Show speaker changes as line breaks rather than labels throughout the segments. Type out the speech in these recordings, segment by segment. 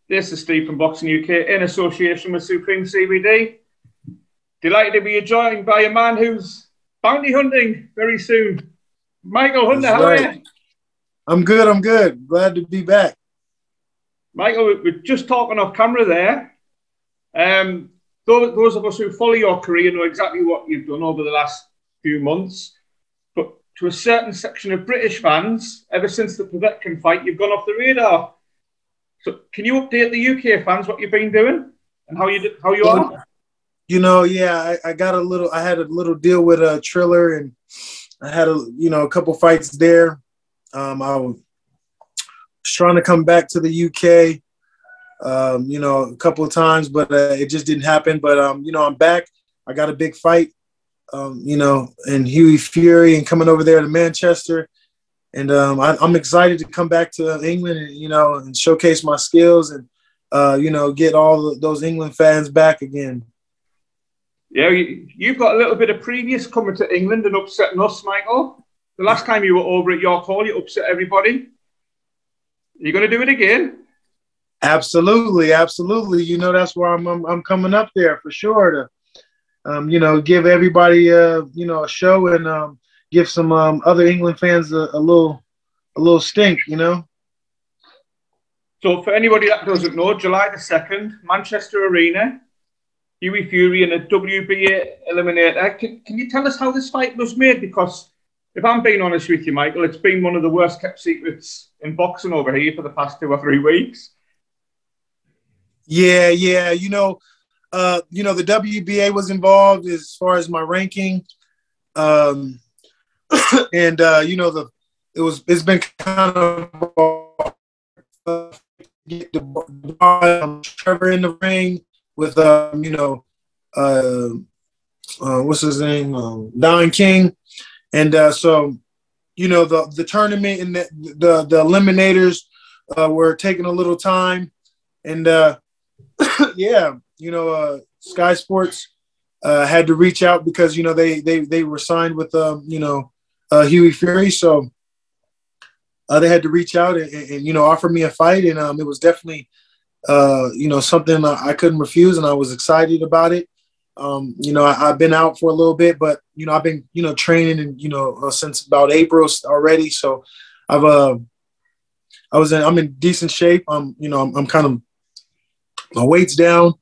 This is Steve from Boxing UK in association with Supreme CBD. Delighted to be joined by a man who's bounty hunting very soon. Michael Hunter, how are you?
I'm good. I'm good. Glad to be back.
Michael, we're just talking off camera there. Those of us who follow your career know exactly what you've done over the last few months. But to a certain section of British fans, ever since the Povetkin fight, you've gone off the radar. So can you update the UK fans what you've been doing and how you are?
You know, yeah, I had a little deal with Triller, and I had a couple fights there. I was trying to come back to the UK, a couple of times, but it just didn't happen. But I'm back. I got a big fight, and Hughie Fury, and coming over there to Manchester. And I'm excited to come back to England and showcase my skills and, get all those England fans back again.
Yeah, you've got a little bit of previous coming to England and upsetting us, Michael. The last time you were over at York Hall, you upset everybody. Are you going to do it again?
Absolutely, absolutely. That's why I'm coming up there for sure to, give everybody, a show and give some other England fans a little stink,
So for anybody that doesn't know, July the 2nd, Manchester Arena, Hughie Fury in a WBA eliminator. Can you tell us how this fight was made? Because if I'm being honest with you, Michael, it's been one of the worst kept secrets in boxing over here for the past 2 or 3 weeks.
Yeah. The WBA was involved as far as my ranking. And it's been kind of get the Trevor in the ring with what's his name, Don King, and so the tournament and the eliminators were taking a little time, and Sky Sports had to reach out because they were signed with Hughie Fury, so they had to reach out and offer me a fight, and it was definitely something I couldn't refuse, and I was excited about it. I've been out for a little bit, but I've been training and since about April already, so I'm in decent shape. I'm kind of, my weight's down.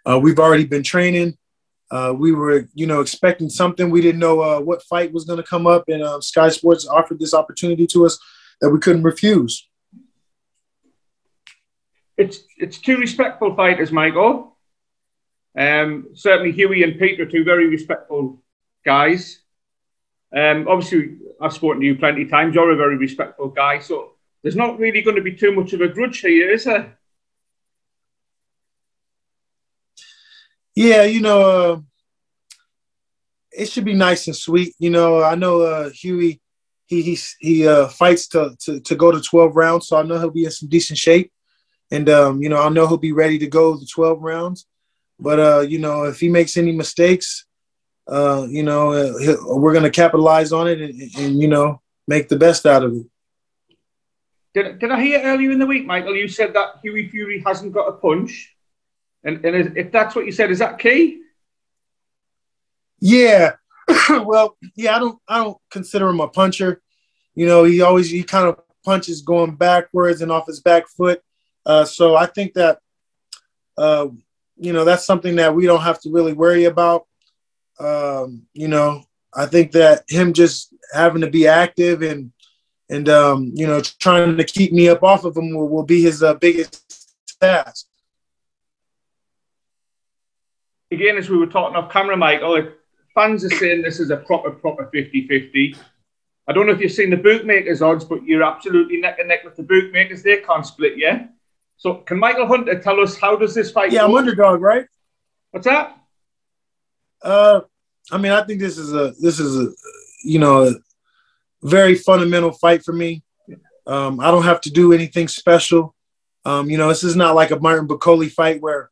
We've already been training. We were, expecting something. We didn't know what fight was going to come up, and Sky Sports offered this opportunity to us that we couldn't refuse.
It's 2 respectful fighters, Michael. Certainly Hughie and Pete are 2 very respectful guys. Obviously, I've spoken to you plenty of times. You're a very respectful guy, so there's not really going to be too much of a grudge here, is there?
Yeah, it should be nice and sweet. I know Hughie, he fights to go to 12 rounds, so I know he'll be in some decent shape. And, I know he'll be ready to go the 12 rounds. But, if he makes any mistakes, we're going to capitalize on it and make the best out of it.
Did I hear earlier in the week, Michael, you said that Hughie Fury hasn't got a punch? And if that's what you said, is that key?
Yeah. Well, yeah, I don't consider him a puncher. He kind of punches going backwards and off his back foot. So I think that, that's something that we don't have to really worry about. I think that him just having to be active and trying to keep me up off of him will be his biggest task.
Again, as we were talking off camera, Michael, if fans are saying this is a proper 50-50. I don't know if you've seen the bookmakers odds, but you're absolutely neck and neck with the bookmakers. They can't split you. So can Michael Hunter tell us, how does this fight go?
I'm underdog, right?
What's that?
I think this is a very fundamental fight for me. I don't have to do anything special. This is not like a Martin Bakole fight where,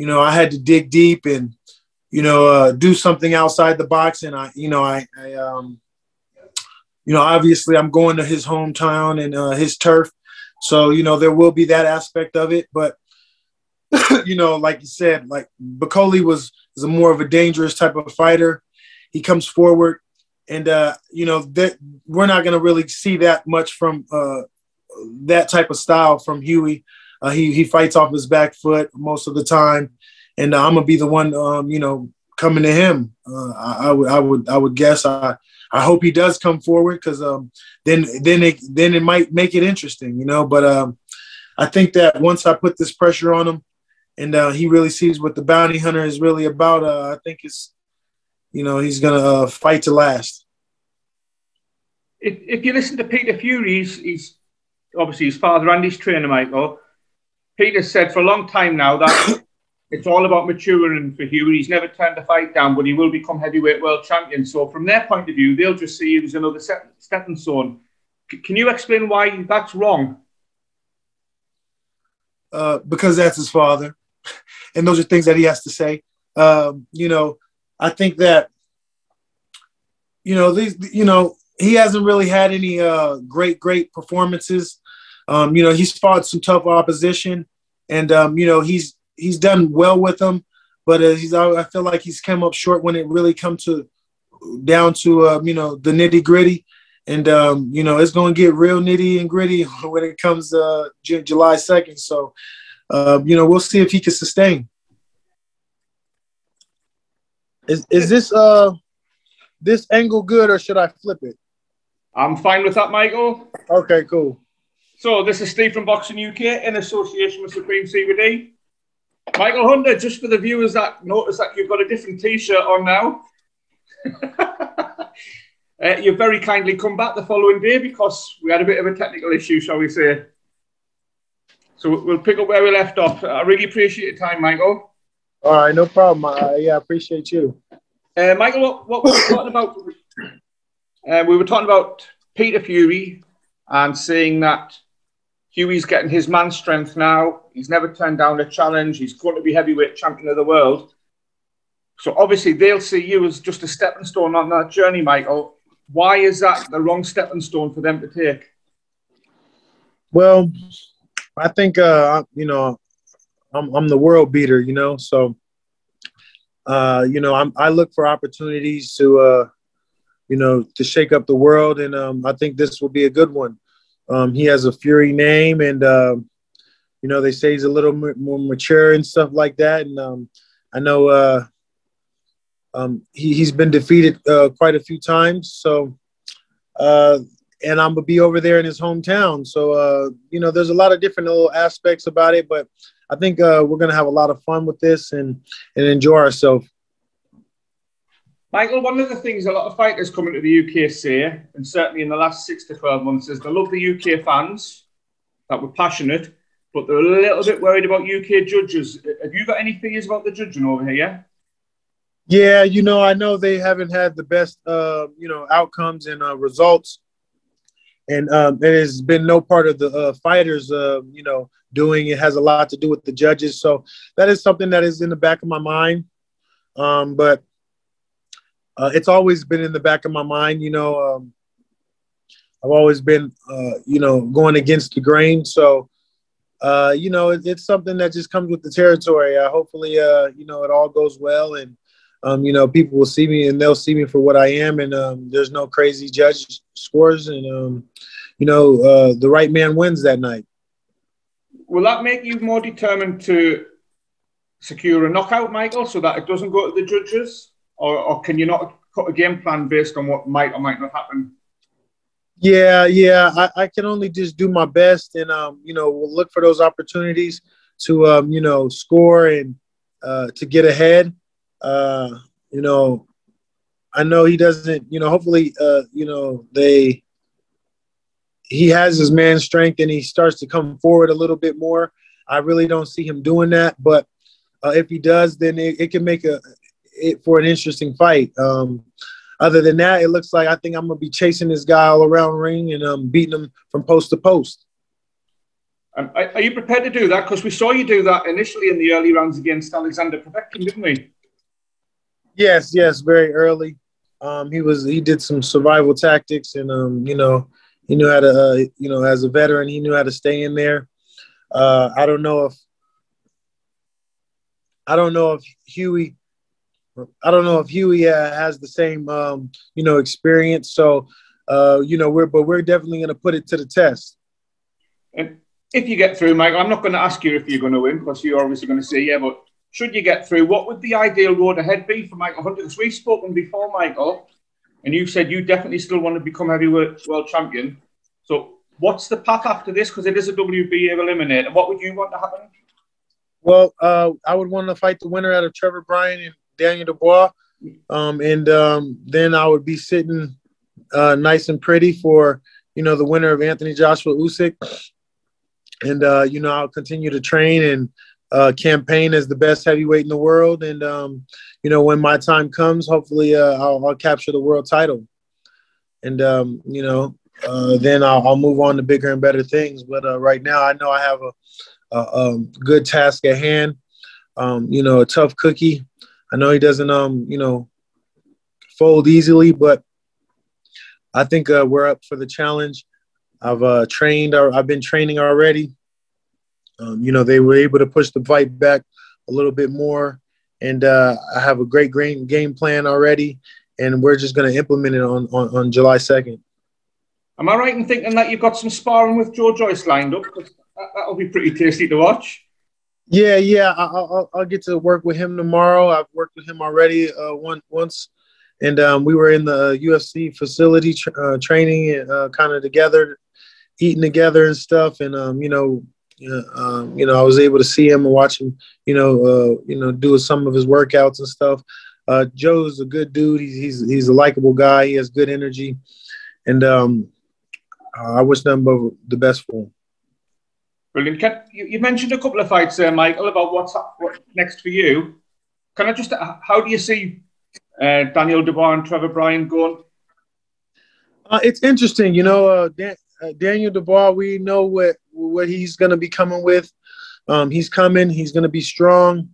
I had to dig deep and, do something outside the box. And obviously I'm going to his hometown and his turf. So, there will be that aspect of it. But, you know, like you said, like Bacoli is a more of a dangerous type of fighter. He comes forward, and you know that we're not going to really see that much from that type of style from Hughie. He fights off his back foot most of the time, and I'm gonna be the one, you know, coming to him. I would guess. I hope he does come forward because then it might make it interesting, you know. But I think that once I put this pressure on him, and he really sees what the bounty hunter is really about, I think it's, you know, he's gonna fight to last.
If you listen to Peter Fury, he's obviously his father and his trainer, Michael. Peter said for a long time now that it's all about maturing for Hughie. He's never turned the fight down, but he will become heavyweight world champion. So from their point of view, they'll just see him as another stepping stone. Can you explain why that's wrong?
Because that's his father, and those are things that he has to say. You know, I think that, you know, he hasn't really had any great performances. You know, he's fought some tough opposition, and you know, he's done well with them, but I feel like he's come up short when it really comes down to you know, the nitty gritty, and you know, it's going to get real nitty and gritty when it comes July 2nd. So you know, we'll see if he can sustain. Is this angle good, or should I flip it?
I'm fine with that, Michael.
Okay, cool.
So this is Steve from Boxing UK in association with Supreme CBD. Michael Hunter, just for the viewers that notice that you've got a different T-shirt on now. You've very kindly come back the following day because we had a bit of a technical issue, shall we say. So we'll pick up where we left off. I really appreciate your time, Michael.
All right, no problem. Yeah, I appreciate you.
Michael, what we were talking about? We were talking about Peter Fury and saying that Hughie's getting his man strength now. He's never turned down a challenge. He's going to be heavyweight champion of the world. So obviously they'll see you as just a stepping stone on that journey, Michael. Why is that the wrong stepping stone for them to take?
Well, I think you know, I'm the world beater, you know. So you know, I look for opportunities to you know, to shake up the world, and I think this will be a good one. He has a Fury name, and you know, they say he's a little more mature and stuff like that. And I know he's been defeated quite a few times. So, and I'm gonna be over there in his hometown. So, you know, there's a lot of different little aspects about it, but I think we're gonna have a lot of fun with this and enjoy ourselves.
Michael, one of the things a lot of fighters coming to the UK say, and certainly in the last 6 to 12 months, is they love the UK fans that were passionate, but they're a little bit worried about UK judges. Have you got any fears about the judging over here?
Yeah, you know, I know they haven't had the best, you know, outcomes and results, and it has been no part of the fighters, you know, doing. It has a lot to do with the judges, so that is something that is in the back of my mind. But it's always been in the back of my mind, you know. I've always been, you know, going against the grain. So, you know, it's something that just comes with the territory. Hopefully, you know, it all goes well, and, you know, people will see me and they'll see me for what I am. And there's no crazy judge scores. And, you know, the right man wins that night.
Will that make you more determined to secure a knockout, Michael, so that it doesn't go to the judges? Or can you not cut a game plan based on what might or might not happen?
Yeah. I can only just do my best, and you know, we'll look for those opportunities to you know, score and to get ahead. You know, I know he doesn't. You know, hopefully, you know, he has his man strength and he starts to come forward a little bit more. I really don't see him doing that, but if he does, then it can make it for an interesting fight. Other than that, it looks like I think I'm gonna be chasing this guy all around the ring and beating him from post to post.
Are you prepared to do that? Because we saw you do that initially in the early rounds against Oleksandr, didn't we?
Yes, very early. He did some survival tactics, and you know, he knew how to you know, as a veteran, he knew how to stay in there. I don't know if I don't know if Hughie. I don't know if Hughie has the same, experience. So, we're definitely going to put it to the test.
And if you get through, Michael, I'm not going to ask you if you're going to win because you're obviously going to say yeah. But should you get through, what would the ideal road ahead be for Michael Hunter? Because we've spoken before, Michael, and you said you definitely still want to become heavyweight world champion. So, what's the path after this? Because it is a WBA eliminator. What would you want to happen?
Well, I would want to fight the winner out of Trevor Bryant and Daniel Dubois. Then I would be sitting nice and pretty for, the winner of Anthony Joshua Usyk. And, I'll continue to train and campaign as the best heavyweight in the world. And, when my time comes, hopefully I'll capture the world title. And, then I'll move on to bigger and better things. But right now I know I have a good task at hand, a tough cookie. I know he doesn't, fold easily, but I think we're up for the challenge. I've been training already. They were able to push the fight back a little bit more, and I have a great game plan already, and we're just going to implement it on July 2nd.
Am I right in thinking that you've got some sparring with Joe Joyce lined up? Because that'll be pretty tasty to watch.
Yeah. I'll get to work with him tomorrow. I've worked with him already once, and we were in the UFC facility training and kind of together, eating together and stuff. And I was able to see him and watch him, do some of his workouts and stuff. Joe's a good dude. He's a likable guy. He has good energy, and I wish them both the best for him.
Brilliant. You mentioned a couple of fights there, Michael, about what's next for you. Can I just, how do you see Daniel Dubois and Trevor Bryant going?
It's interesting. Daniel Dubois, we know what he's going to be coming with. He's coming. He's going to be strong,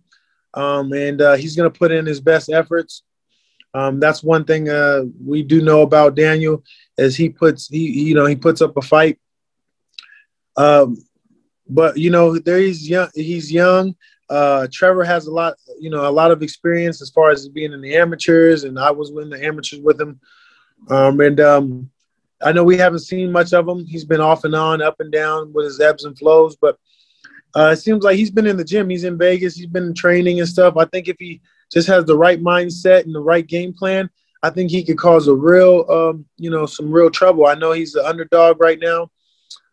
and he's going to put in his best efforts. That's one thing we do know about Daniel, is he puts up a fight. But there he's young. He's young. Trevor has a lot of experience as far as being in the amateurs, and I was in the amateurs with him. I know we haven't seen much of him. He's been off and on, up and down with his ebbs and flows, but it seems like he's been in the gym. He's in Vegas. He's been training and stuff. I think if he just has the right mindset and the right game plan, I think he could cause a real, some real trouble. I know he's the underdog right now,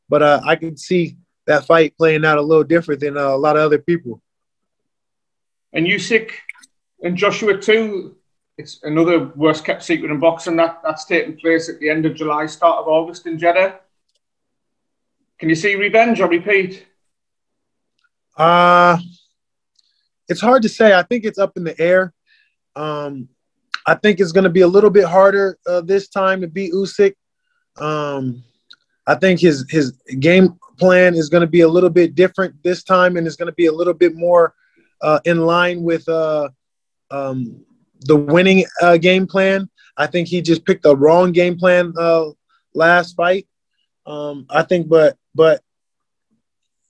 but I can see that fight playing out a little different than a lot of other people.
And Usyk and Joshua too, it's another worst kept secret in boxing that's taking place at the end of July, start of August in Jeddah. Can you see revenge or repeat?
It's hard to say. I think it's up in the air. I think it's going to be a little bit harder this time to beat Usyk. I think his game plan is going to be a little bit different this time, and it's going to be a little bit more in line with the winning game plan. I think he just picked the wrong game plan last fight. I think, but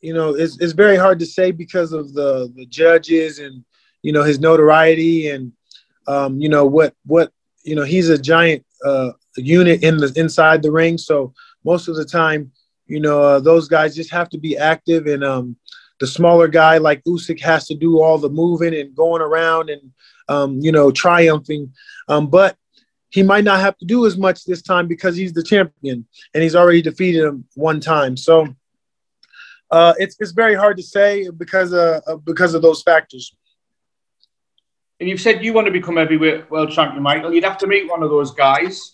it's very hard to say because of the judges and his notoriety and he's a giant unit inside the ring. So most of the time, those guys just have to be active, and the smaller guy like Usyk has to do all the moving and going around and triumphing. But he might not have to do as much this time because he's the champion and he's already defeated him one time. So it's very hard to say because of those factors.
And you've said you want to become heavyweight world champion, Michael. You'd have to meet one of those guys.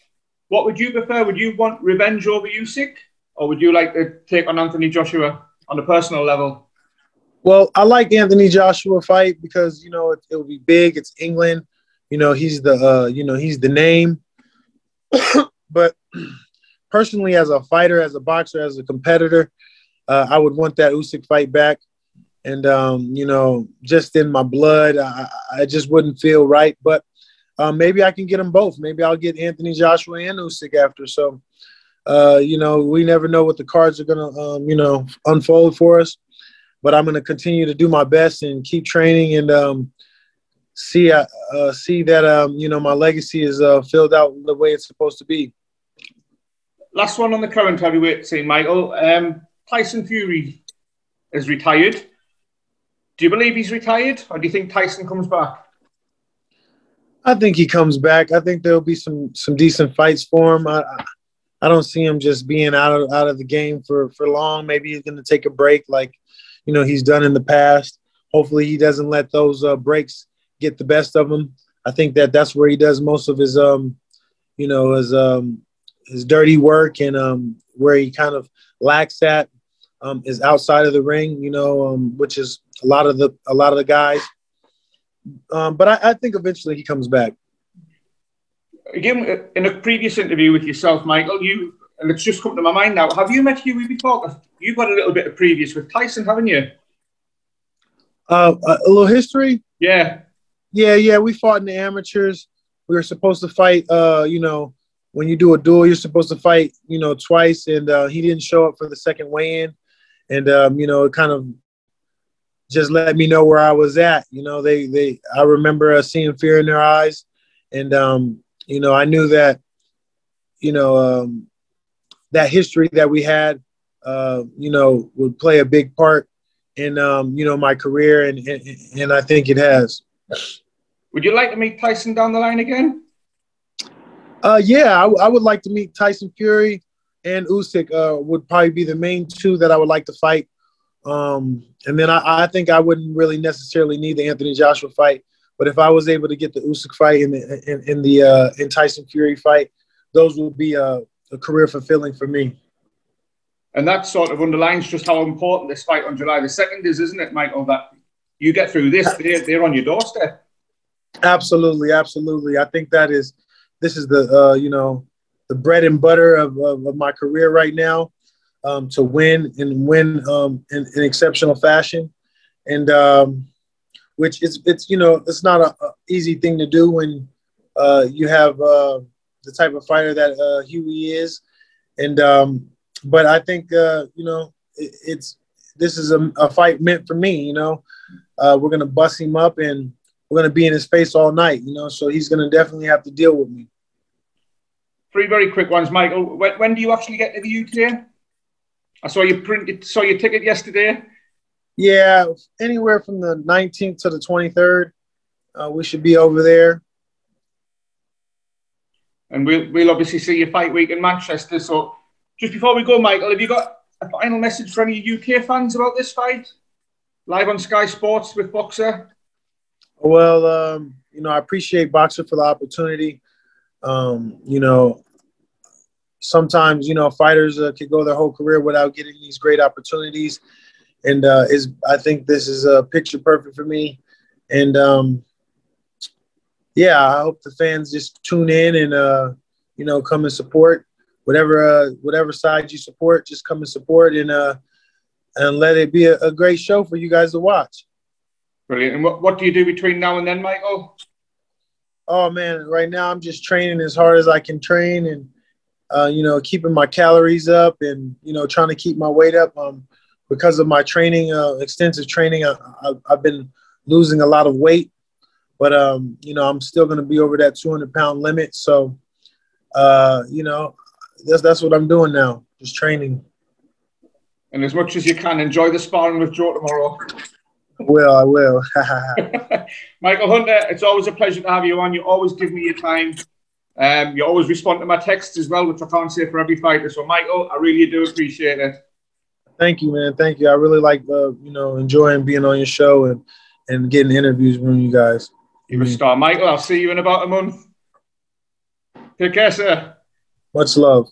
What would you prefer? Would you want revenge over Usyk, or would you like to take on Anthony Joshua on a personal level?
Well, I like Anthony Joshua fight because it'll be big. It's England. He's the name. But personally, as a fighter, as a boxer, as a competitor, I would want that Usyk fight back. And, just in my blood, I just wouldn't feel right. But maybe I can get them both. Maybe I'll get Anthony Joshua and Usyk after. So, we never know what the cards are going to, unfold for us. but I'm going to continue to do my best and keep training and see that my legacy is filled out the way it's supposed to be.
Last one on the current heavyweight scene, Michael. Tyson Fury is retired. Do you believe he's retired, or do you think Tyson comes back?
I think he comes back. I think there'll be some decent fights for him. I don't see him just being out of the game for long. Maybe he's going to take a break like, he's done in the past. Hopefully he doesn't let those breaks get the best of him. I think that's where he does most of his, his dirty work, and where he kind of lacks at is outside of the ring, which is a lot of the guys. But I think eventually he comes back.
Again, in a previous interview with yourself, Michael, and it's just come to my mind now, have you met Hughie before? You've got a little bit of previous with Tyson, haven't you?
A little history?
Yeah.
Yeah. We fought in the amateurs. We were supposed to fight, when you do a duel, you're supposed to fight, twice. And he didn't show up for the second weigh-in. And, it kind of just let me know where I was at. I remember seeing fear in their eyes. And, I knew that, that history that we had, would play a big part in, my career. And I think it has.
Would you like to meet Tyson down the line again?
Yeah, I would like to meet Tyson Fury and Usyk. Would probably be the main two that I would like to fight. And then I think I wouldn't really necessarily need the Anthony Joshua fight, but if I was able to get the Usyk fight and the Tyson Fury fight, those would be a career fulfilling for me.
And that sort of underlines just how important this fight on July the 2nd is, isn't it, Michael? That you get through this, they're on your doorstep.
Absolutely. I think this is the bread and butter of my career right now, to win in exceptional fashion, and which it's not an easy thing to do when you have the type of fighter that Hughie is, and but I think this is a fight meant for me. We're gonna bust him up and we're gonna be in his face all night. So he's gonna definitely have to deal with me.
3 very quick ones, Michael. When do you actually get to the UK? I saw your ticket yesterday.
Yeah, anywhere from the 19th to the 23rd, we should be over there.
And we'll obviously see your fight week in Manchester. So just before we go, Michael, have you got a final message for any UK fans about this fight? Live on Sky Sports with Boxer.
Well, I appreciate Boxer for the opportunity. Sometimes, fighters could go their whole career without getting these great opportunities. And I think this is picture perfect for me. And, I hope the fans just tune in and, come and support whatever side you support, just come and support and let it be a great show for you guys to watch.
Brilliant. And what do you do between now and then, Michael?
Oh, man, right now I'm just training as hard as I can train and, keeping my calories up and, trying to keep my weight up. Because of my training, extensive training, I've been losing a lot of weight. But, I'm still going to be over that 200-pound limit. So, that's what I'm doing now, just training.
And as much as you can, enjoy the sparring with Joe tomorrow.
I will.
Michael Hunter, it's always a pleasure to have you on. You always give me your time. You always respond to my texts as well, which I can't say for every fighter. So, Michael, I really do appreciate it.
Thank you, man. Thank you. I really like, enjoying being on your show and getting interviews from you guys.
You're a star. Michael, I'll see you in about a month. Take care, sir.
Much love.